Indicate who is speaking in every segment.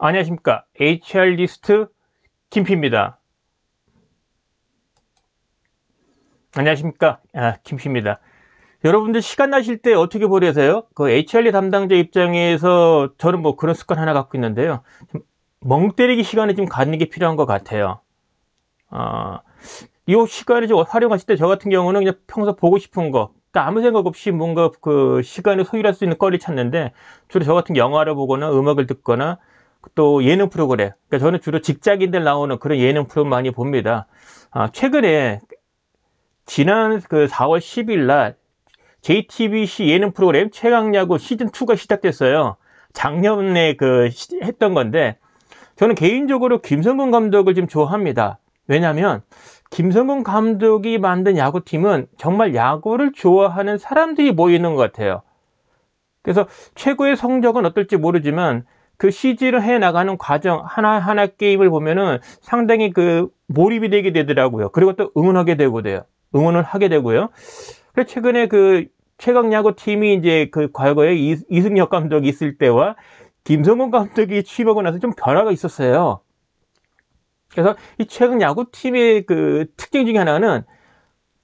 Speaker 1: 안녕하십니까. HR리스트 김피입니다. 안녕하십니까. 김피입니다. 여러분들 시간 나실 때 어떻게 보내세요? 그 HR리 담당자 입장에서 저는 뭐 그런 습관 하나 갖고 있는데요. 멍 때리기 시간을 좀 갖는 게 필요한 것 같아요. 이 시간을 좀 활용하실 때 저 같은 경우는 그냥 평소 보고 싶은 거, 그러니까 아무 생각 없이 뭔가 그 시간을 소일할 수 있는 거리 찾는데, 주로 저 같은 영화를 보거나 음악을 듣거나 또 예능 프로그램, 그러니까 저는 주로 직장인들 나오는 그런 예능 프로그램 많이 봅니다. 최근에 지난 그 4월 10일 날 JTBC 예능 프로그램 최강야구 시즌2가 시작됐어요. 작년에 했던 건데, 저는 개인적으로 김성근 감독을 좀 좋아합니다. 왜냐면 김성근 감독이 만든 야구팀은 정말 야구를 좋아하는 사람들이 모이는 것 같아요. 그래서 최고의 성적은 어떨지 모르지만 그 시즌을 해 나가는 과정 하나하나 게임을 보면은 상당히 그 몰입이 되게 되더라고요. 그리고 또 응원을 하게 되고요. 그래서 최근에 그 최강 야구 팀이 이제 그 과거에 이승엽 감독이 있을 때와 김성근 감독이 취임하고 나서 좀 변화가 있었어요. 그래서 이 최근 야구팀의 그 특징 중에 하나는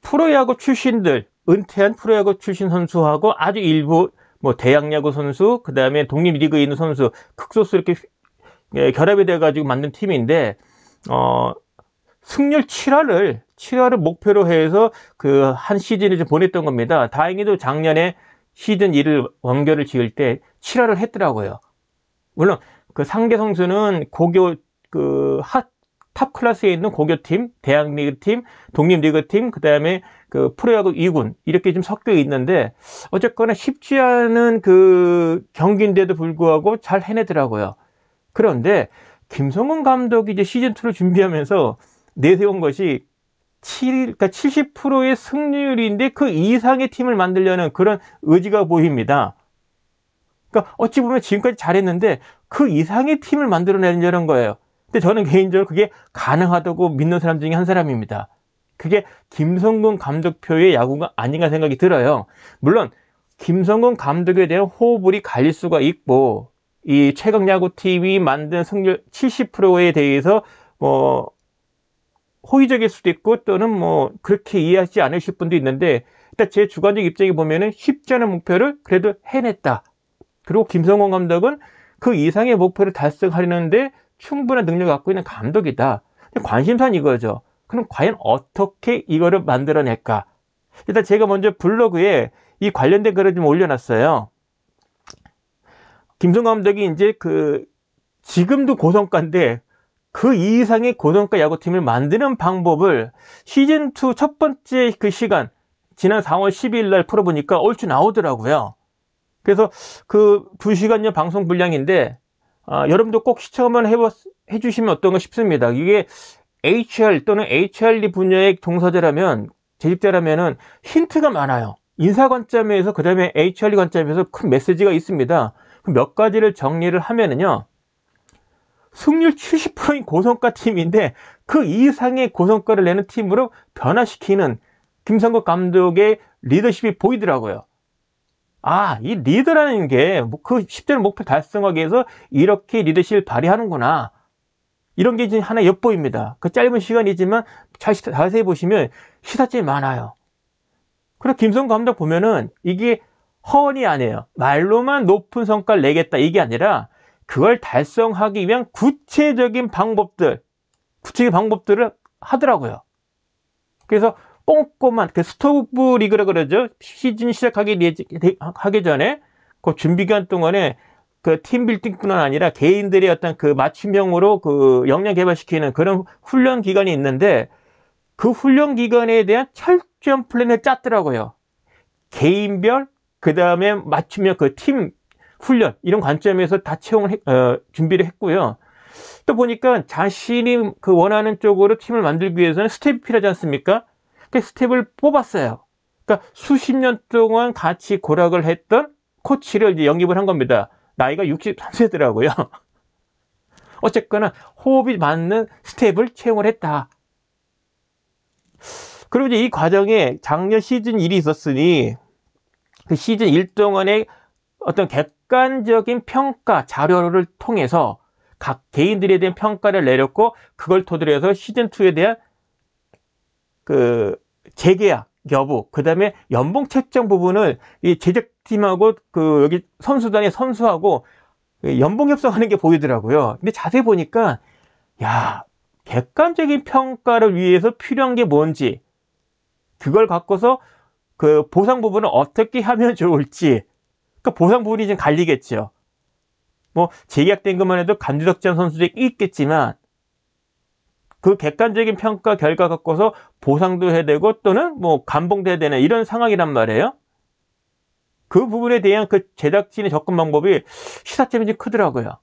Speaker 1: 프로야구 출신들, 은퇴한 프로야구 출신 선수하고 아주 일부 뭐 대학야구 선수, 그 다음에 독립리그에 있는 선수, 극소수 이렇게 결합이 돼가지고 만든 팀인데, 승률 7할을 목표로 해서 그 한 시즌을 좀 보냈던 겁니다. 다행히도 작년에 시즌 1을 완결을 지을 때 7할을 했더라고요. 물론 그 상대 선수는 고교 탑 클래스에 있는 고교팀, 대학리그팀, 독립리그팀, 그 다음에 그 프로야구 2군 이렇게 좀 섞여 있는데 어쨌거나 쉽지 않은 그 경기인데도 불구하고 잘 해내더라고요. 그런데 김성근 감독이 이제 시즌2를 준비하면서 내세운 것이 그러니까 70%의 승률인데 그 이상의 팀을 만들려는 그런 의지가 보입니다. 그러니까 어찌 보면 지금까지 잘했는데 그 이상의 팀을 만들어내려는 거예요. 근데 저는 개인적으로 그게 가능하다고 믿는 사람 중에 한 사람입니다. 그게 김성근 감독표의 야구가 아닌가 생각이 들어요. 물론 김성근 감독에 대한 호불이 갈릴 수가 있고 이 최강야구TV 만든 승률 70%에 대해서 뭐 호의적일 수도 있고 또는 뭐 그렇게 이해하지 않으실 분도 있는데 일단 제 주관적 입장에 보면은 쉽지 않은 목표를 그래도 해냈다. 그리고 김성원 감독은 그 이상의 목표를 달성하려는데 충분한 능력을 갖고 있는 감독이다. 관심사는 이거죠. 그럼 과연 어떻게 이거를 만들어낼까? 일단 제가 먼저 블로그에 이 관련된 글을 좀 올려놨어요. 김성원 감독이 이제 지금도 고성가인데 그 이상의 고성가 야구팀을 만드는 방법을 시즌2 첫 번째 그 시간, 지난 4월 12일 날 풀어보니까 얼추 나오더라고요. 그래서 그 2시간여 방송 분량인데, 여러분도 꼭 시청 한번 해주시면 어떤가 싶습니다. 이게 HR 또는 HRD 분야의 종사자라면, 재직자라면은 힌트가 많아요. 인사 관점에서, 그 다음에 HRD 관점에서 큰 메시지가 있습니다. 몇 가지를 정리를 하면은요, 승률 70%인 고성가 팀인데, 그 이상의 고성가를 내는 팀으로 변화시키는 김성국 감독의 리더십이 보이더라고요. 이 리더라는 게 그 10대를 목표 달성하기 위해서 이렇게 리더십을 발휘하는구나. 이런 게 이제 하나 엿보입니다. 그 짧은 시간이지만 자세히 보시면 시사점이 많아요. 그리고 김성 감독 보면은 이게 허언이 아니에요. 말로만 높은 성과를 내겠다 이게 아니라 그걸 달성하기 위한 구체적인 방법들을 하더라고요. 그래서 꼼꼼한 스토브 리그라 그러죠. 시즌 시작하기 전에 그 준비 기간 동안에 그 팀 빌딩뿐만 아니라 개인들의 어떤 그 맞춤형으로 그 역량 개발시키는 그런 훈련 기간이 있는데 그 훈련 기간에 대한 철저한 플랜을 짰더라고요. 개인별 그 다음에 맞춤형 그 팀 훈련 이런 관점에서 다 준비를 했고요. 또 보니까 자신이 그 원하는 쪽으로 팀을 만들기 위해서는 스텝이 필요하지 않습니까? 그 스텝을 뽑았어요. 그러니까 수십 년 동안 같이 고락을 했던 코치를 이제 영입을 한 겁니다. 나이가 63세더라고요. 어쨌거나 호흡이 맞는 스텝을 채용을 했다. 그리고 이제 이 과정에 작년 시즌 1이 있었으니 그 시즌 1 동안의 어떤 객관적인 평가 자료를 통해서 각 개인들에 대한 평가를 내렸고 그걸 토대로 해서 시즌2에 대한 그 재계약 여부, 그 다음에 연봉 책정 부분을 이 제작팀하고 그 여기 선수단의 선수하고 연봉 협상하는 게 보이더라고요. 근데 자세히 보니까 야, 객관적인 평가를 위해서 필요한 게 뭔지, 그걸 갖고서 그 보상 부분을 어떻게 하면 좋을지, 그 보상 부분이 좀 갈리겠죠. 뭐 재계약된 것만 해도 감지덕지한 선수들이 있겠지만 그 객관적인 평가 결과 갖고서 보상도 해야 되고 또는 뭐 감봉도 해야 되는 이런 상황이란 말이에요. 그 부분에 대한 그 제작진의 접근 방법이 시사점이 좀 크더라고요.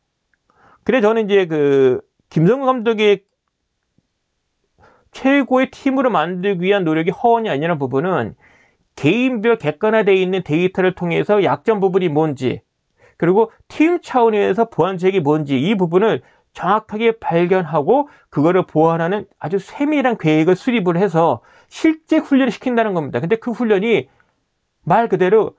Speaker 1: 그래 저는 이제 그 김성근 감독의 최고의 팀으로 만들기 위한 노력이 허언이 아니라는 부분은 개인별 객관화되어 있는 데이터를 통해서 약점 부분이 뭔지, 그리고 팀 차원에서 보완책이 뭔지, 이 부분을 정확하게 발견하고 그거를 보완하는 아주 세밀한 계획을 수립을 해서 실제 훈련을 시킨다는 겁니다. 근데 그 훈련이 말 그대로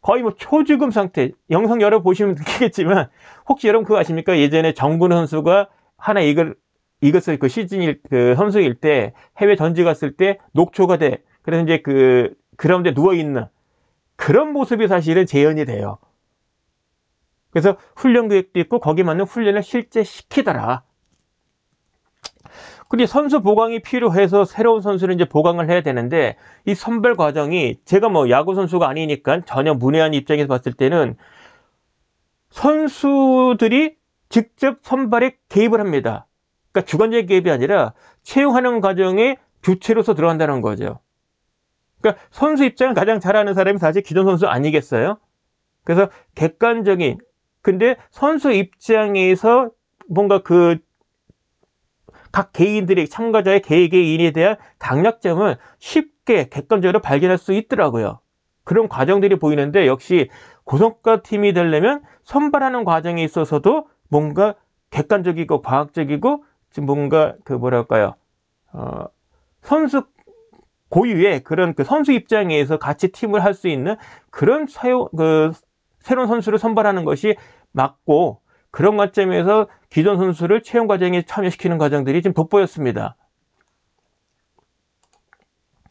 Speaker 1: 거의 뭐 초죽음 상태, 영상 열어보시면 느끼겠지만, 혹시 여러분 그거 아십니까? 예전에 정근우 선수가 하나 이것을 그 시즌일 그 선수일 때 해외 전지 갔을 때 녹초가 돼. 그래서 이제 그 그라운드에 누워 있는 그런 모습이 사실은 재현이 돼요. 그래서 훈련 계획도 있고 거기에 맞는 훈련을 실제 시키더라. 근데 선수 보강이 필요해서 새로운 선수를 이제 보강을 해야 되는데 이 선발 과정이 제가 뭐 야구 선수가 아니니까 전혀 문외한 입장에서 봤을 때는 선수들이 직접 선발에 개입을 합니다. 그러니까 주관적인 개입이 아니라 채용하는 과정에 주체로서 들어간다는 거죠. 그러니까 선수 입장을 가장 잘 아는 사람이 사실 기존 선수 아니겠어요? 그래서 객관적인, 근데 선수 입장에서 뭔가 그 각 개인들의 참가자의 개개인에 대한 강약점을 쉽게 객관적으로 발견할 수 있더라고요. 그런 과정들이 보이는데 역시 고성과 팀이 되려면 선발하는 과정에 있어서도 뭔가 객관적이고 과학적이고 뭔가 그 뭐랄까요, 선수 고유의 그런 그 선수 입장에서 같이 팀을 할 수 있는 그런 새로운 선수를 선발하는 것이 맞고, 그런 관점에서 기존 선수를 채용 과정에 참여시키는 과정들이 좀 돋보였습니다.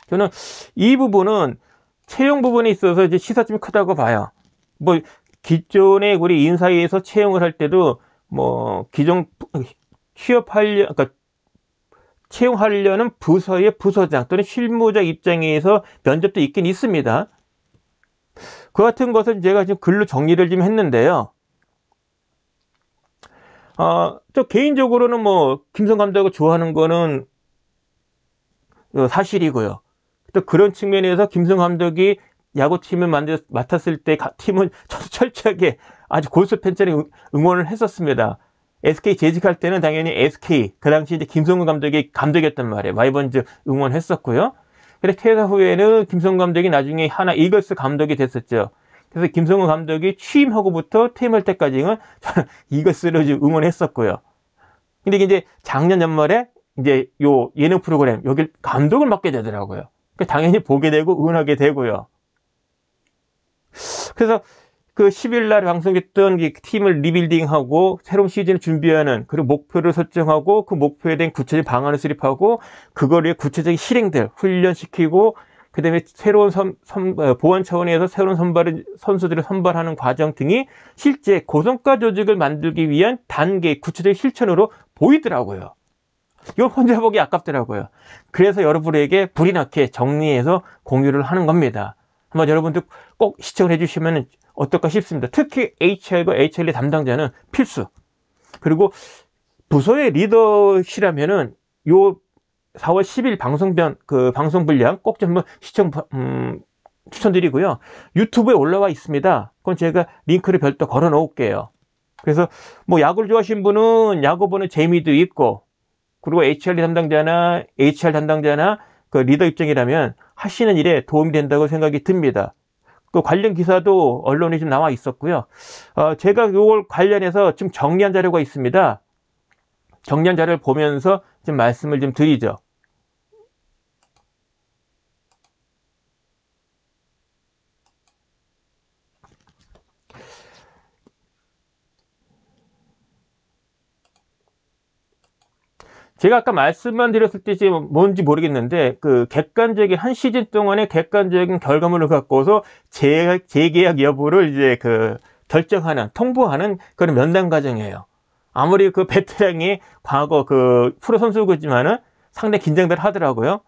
Speaker 1: 저는 이 부분은 채용 부분에 있어서 이제 시사점이 크다고 봐요. 뭐 기존에 우리 인사위에서 채용을 할 때도 뭐 기존 그러니까 채용하려는 부서의 부서장 또는 실무자 입장에서 면접도 있긴 있습니다. 그 같은 것은 제가 지금 글로 정리를 좀 했는데요. 저 개인적으로는 뭐 김성 감독을 좋아하는 거는 사실이고요. 또 그런 측면에서 김성 감독이 야구팀을 맡았을 때 팀은 철저하게 아주 골수 팬처럼 응원을 했었습니다. SK 재직할 때는 당연히 SK, 그 당시 이제 김성근 감독이 감독이었단 말이에요. 와이번즈 응원했었고요. 그래 퇴사 후에는 김성근 감독이 나중에 하나 이글스 감독이 됐었죠. 그래서 김성근 감독이 취임하고부터 퇴임할 때까지는 저는 이글스를 응원했었고요. 근데 이제 작년 연말에 이제 요 예능 프로그램 여길 감독을 맡게 되더라고요. 당연히 보게 되고 응원하게 되고요. 그래서 그 10일 날 방송했던 이 팀을 리빌딩하고 새로운 시즌을 준비하는, 그리고 목표를 설정하고 그 목표에 대한 구체적인 방안을 수립하고 그거를 구체적인 실행들 훈련시키고 그다음에 새로운 보안 차원에서 새로운 선수들을 선발하는 과정 등이 실제 고성과 조직을 만들기 위한 단계 구체적인 실천으로 보이더라고요. 이거 혼자 보기 아깝더라고요. 그래서 여러분에게 불이 나게 정리해서 공유를 하는 겁니다. 한번 여러분들 꼭 시청을 해주시면 어떨까 싶습니다. 특히 HR과 HL의 담당자는 필수. 그리고 부서의 리더시라면은 요 4월 10일 방송 분량 꼭 좀 한번 추천드리고요. 유튜브에 올라와 있습니다. 그건 제가 링크를 별도 걸어 놓을게요. 그래서 뭐 야구를 좋아하시는 분은 야구 보는 재미도 있고, 그리고 HR 담당자나 그 리더 입장이라면 하시는 일에 도움이 된다고 생각이 듭니다. 그 관련 기사도 언론에 좀 나와 있었고요. 제가 이걸 관련해서 좀 정리한 자료가 있습니다. 정리한 자료를 보면서 좀 말씀을 좀 드리죠. 제가 아까 말씀만 드렸을 때 지금 뭔지 모르겠는데, 그 객관적인 한 시즌 동안의 객관적인 결과물을 갖고서 재계약 여부를 이제 그 결정하는, 통보하는 그런 면담 과정이에요. 아무리 그 베테랑이 과거 그 프로 선수지만은 상당히 긴장들 하더라고요.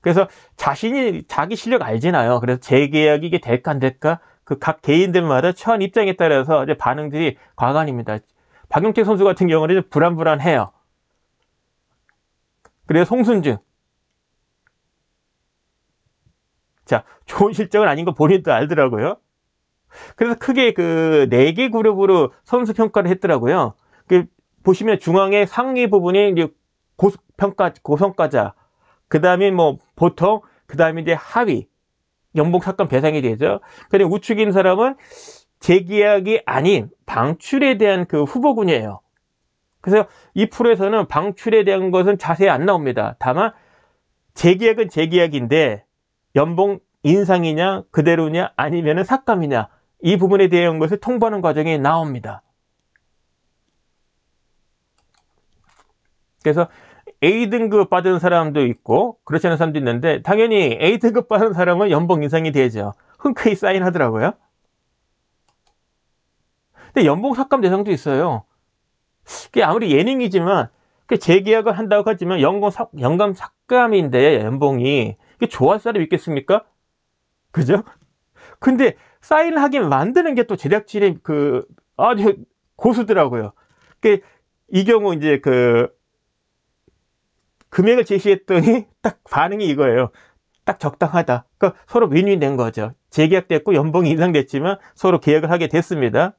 Speaker 1: 그래서 자신이 자기 실력 알잖아요. 그래서 재계약이 이게 될까 안 될까? 그 각 개인들마다 처한 입장에 따라서 이제 반응들이 과간입니다. 박용택 선수 같은 경우는 불안불안해요. 그래서 송순주. 자, 좋은 실적은 아닌 거 본인도 알더라고요. 그래서 크게 그 4개 그룹으로 선수 평가를 했더라고요. 그 보시면 중앙의 상위 부분이 이제 고성과자, 그 다음에 뭐 보통, 그 다음에 이제 하위, 연봉 삭감 대상이 되죠. 그리고 우측인 사람은 재계약이 아닌 방출에 대한 그 후보군이에요. 그래서 이 프로에서는 방출에 대한 것은 자세히 안 나옵니다. 다만 재계약은 재계약인데 연봉 인상이냐 그대로냐 아니면 삭감이냐 이 부분에 대한 것을 통보하는 과정이 나옵니다. 그래서 A등급 받은 사람도 있고 그렇지 않은 사람도 있는데 당연히 A등급 받은 사람은 연봉 인상이 되죠. 흔쾌히 사인하더라고요. 근데 연봉 삭감 대상도 있어요. 그게 아무리 예능이지만 재계약을 한다고 하지만 연금 삭감인데 연봉이 이게 좋아할 사람이 있겠습니까? 그죠? 근데 사인을 하게 만드는 게 또 제작진의 그 아주 고수더라고요. 이 경우 이제 그 금액을 제시했더니 딱 반응이 이거예요. 딱 적당하다. 그러니까 서로 윈윈 된 거죠. 재계약됐고 연봉이 인상됐지만 서로 계약을 하게 됐습니다.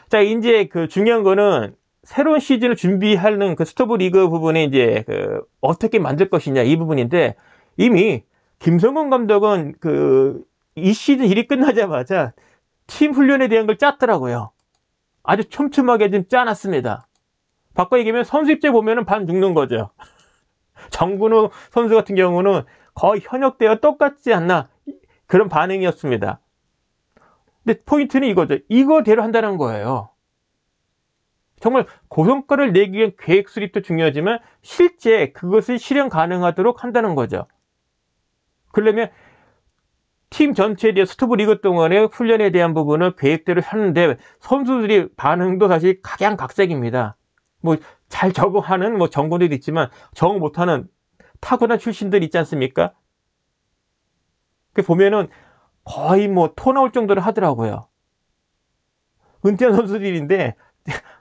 Speaker 1: 자, 이제 그 중요한 거는 새로운 시즌을 준비하는 그 스토브 리그 부분에 이제 그 어떻게 만들 것이냐 이 부분인데 이미 김성근 감독은 그 이 시즌 일이 끝나자마자 팀 훈련에 대한 걸 짰더라고요. 아주 촘촘하게 좀 짜놨습니다. 바꿔 얘기하면 선수 입장 보면은 반 죽는 거죠. 정근우 선수 같은 경우는 거의 현역 때와 똑같지 않나 그런 반응이었습니다. 근데 포인트는 이거죠. 이거대로 한다는 거예요. 정말 고성과를 내기 위한 계획 수립도 중요하지만 실제 그것을 실현 가능하도록 한다는 거죠. 그러려면 팀 전체에 대한 스토브 리그 동안의 훈련에 대한 부분을 계획대로 하는데 선수들이 반응도 사실 각양각색입니다. 뭐 잘 적응하는 뭐 정군들도 있지만 적응 못하는 타고난 출신들 있지 않습니까? 그 보면은 거의 뭐 토 나올 정도로 하더라고요. 은퇴한 선수들인데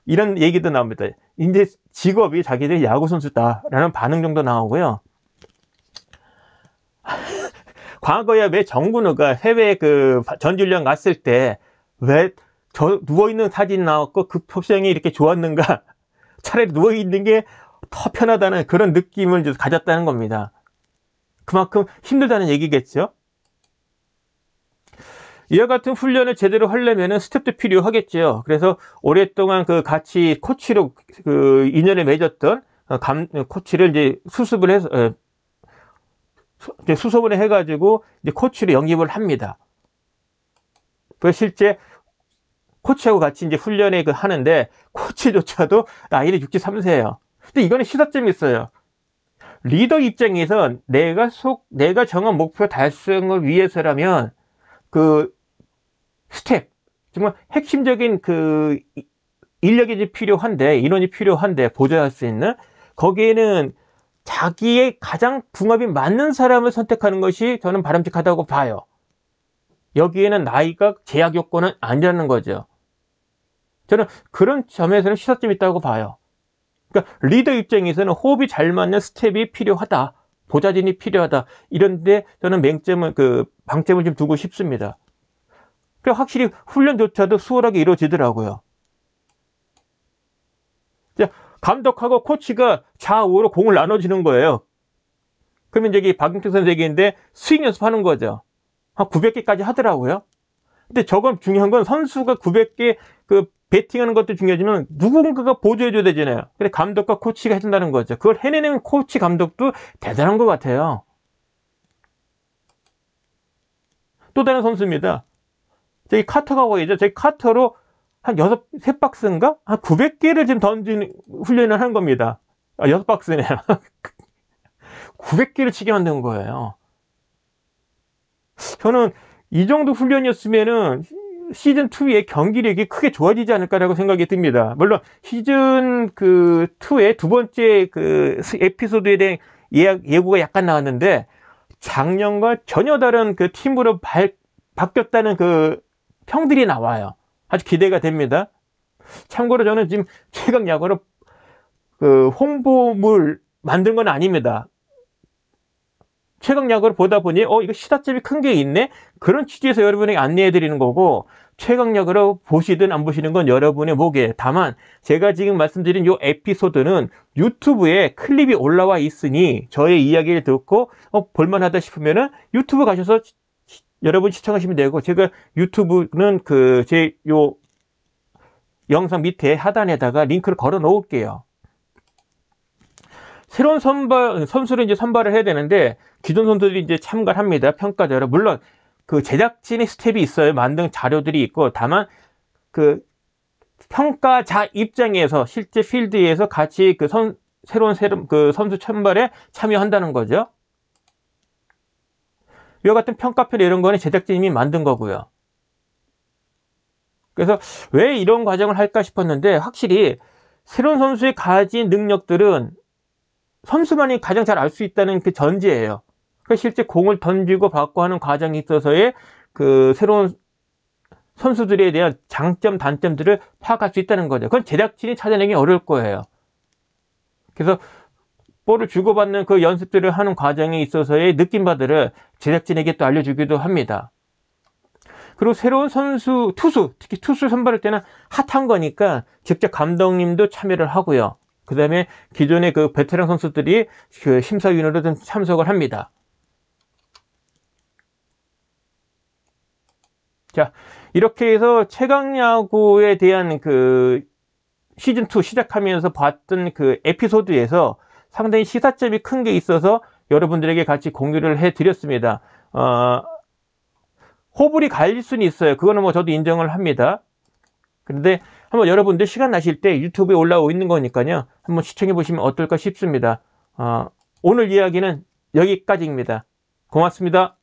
Speaker 1: 이런 얘기도 나옵니다. 이제 직업이 자기들이 야구 선수다라는 반응 정도 나오고요. 과거에 왜 정근우가 해외 그 전지훈련 갔을 때 왜 저 누워있는 사진 나왔고 그 표정이 이렇게 좋았는가? 차라리 누워있는 게 더 편하다는 그런 느낌을 가졌다는 겁니다. 그만큼 힘들다는 얘기겠죠? 이와 같은 훈련을 제대로 하려면 스텝도 필요하겠죠. 그래서 오랫동안 그 같이 코치로 그 인연을 맺었던 코치를 이제 수습을 해서, 수습을 해가지고 이제 코치로 영입을 합니다. 그래서 실제 코치하고 같이 이제 훈련에 하는데 코치조차도 나이는 63세예요. 근데 이거는 시사점이 있어요. 리더 입장에선 내가 정한 목표 달성을 위해서라면 그 스텝, 정말 핵심적인 그 인력이 필요한데, 인원이 필요한데, 보좌할 수 있는, 거기에는 자기의 가장 궁합이 맞는 사람을 선택하는 것이 저는 바람직하다고 봐요. 여기에는 나이가 제약 요건은 아니라는 거죠. 저는 그런 점에서는 시사점이 있다고 봐요. 그러니까 리더 입장에서는 호흡이 잘 맞는 스텝이 필요하다. 보좌진이 필요하다. 이런데 저는 방점을 좀 두고 싶습니다. 확실히 훈련조차도 수월하게 이루어지더라고요. 감독하고 코치가 좌우로 공을 나눠주는 거예요. 그러면 저기 박용택 선수 얘기인데 스윙 연습하는 거죠. 한 900개까지 하더라고요. 근데 저건 중요한 건 선수가 900개 그 배팅하는 것도 중요하지만 누군가가 보조해줘야 되잖아요. 그래 감독과 코치가 해준다는 거죠. 그걸 해내는 코치 감독도 대단한 것 같아요. 또 다른 선수입니다. 저기 카터가 보이죠? 저기 카터로 한 3박스인가? 한 900개를 지금 던지는 훈련을 한 겁니다. 6박스네요. 900개를 치게 만든 거예요. 저는 이 정도 훈련이었으면은 시즌2의 경기력이 크게 좋아지지 않을까라고 생각이 듭니다. 물론 시즌 2의 두 번째 에피소드에 대한 예고가 약간 나왔는데, 작년과 전혀 다른 팀으로 바뀌었다는 평들이 나와요. 아주 기대가 됩니다. 참고로 저는 지금 최강 야구로 홍보물 만든 건 아닙니다. 최강 야구를 보다 보니 이거 시사점이 큰 게 있네, 그런 취지에서 여러분에게 안내해 드리는 거고, 최강 야구를 보시든 안 보시는 건 여러분의 몫이에요. 다만 제가 지금 말씀드린 이 에피소드는 유튜브에 클립이 올라와 있으니 저의 이야기를 듣고 볼만하다 싶으면은 유튜브 가셔서 여러분 시청하시면 되고, 제가 유튜브는 제 영상 밑에 하단에다가 링크를 걸어 놓을게요. 새로운 선수를 이제 선발을 해야 되는데, 기존 선수들이 이제 참가를 합니다. 평가자로. 물론 제작진의 스텝이 있어요. 만든 자료들이 있고, 다만 평가자 입장에서 실제 필드에서 같이 새로운 선수 선발에 참여한다는 거죠. 이와 같은 평가표 이런 거는 제작진이 만든 거고요. 그래서 왜 이런 과정을 할까 싶었는데, 확실히 새로운 선수의 가진 능력들은 선수만이 가장 잘 알 수 있다는 전제예요. 실제 공을 던지고 받고 하는 과정에 있어서의 새로운 선수들에 대한 장점, 단점들을 파악할 수 있다는 거죠. 그건 제작진이 찾아내기 어려울 거예요. 그래서 볼을 주고받는 연습들을 하는 과정에 있어서의 느낌바들을 제작진에게 또 알려주기도 합니다. 그리고 새로운 투수, 특히 투수 선발할 때는 핫한 거니까 직접 감독님도 참여를 하고요. 그 다음에 기존의 베테랑 선수들이 심사위원으로 좀 참석을 합니다. 자, 이렇게 해서 최강야구에 대한 시즌2 시작하면서 봤던 에피소드에서 상당히 시사점이 큰 게 있어서 여러분들에게 같이 공유를 해드렸습니다. 호불이 갈릴 수는 있어요. 그거는 저도 인정을 합니다. 그런데 한번 여러분들 시간 나실 때 유튜브에 올라오고 있는 거니까요, 한번 시청해 보시면 어떨까 싶습니다. 오늘 이야기는 여기까지입니다. 고맙습니다.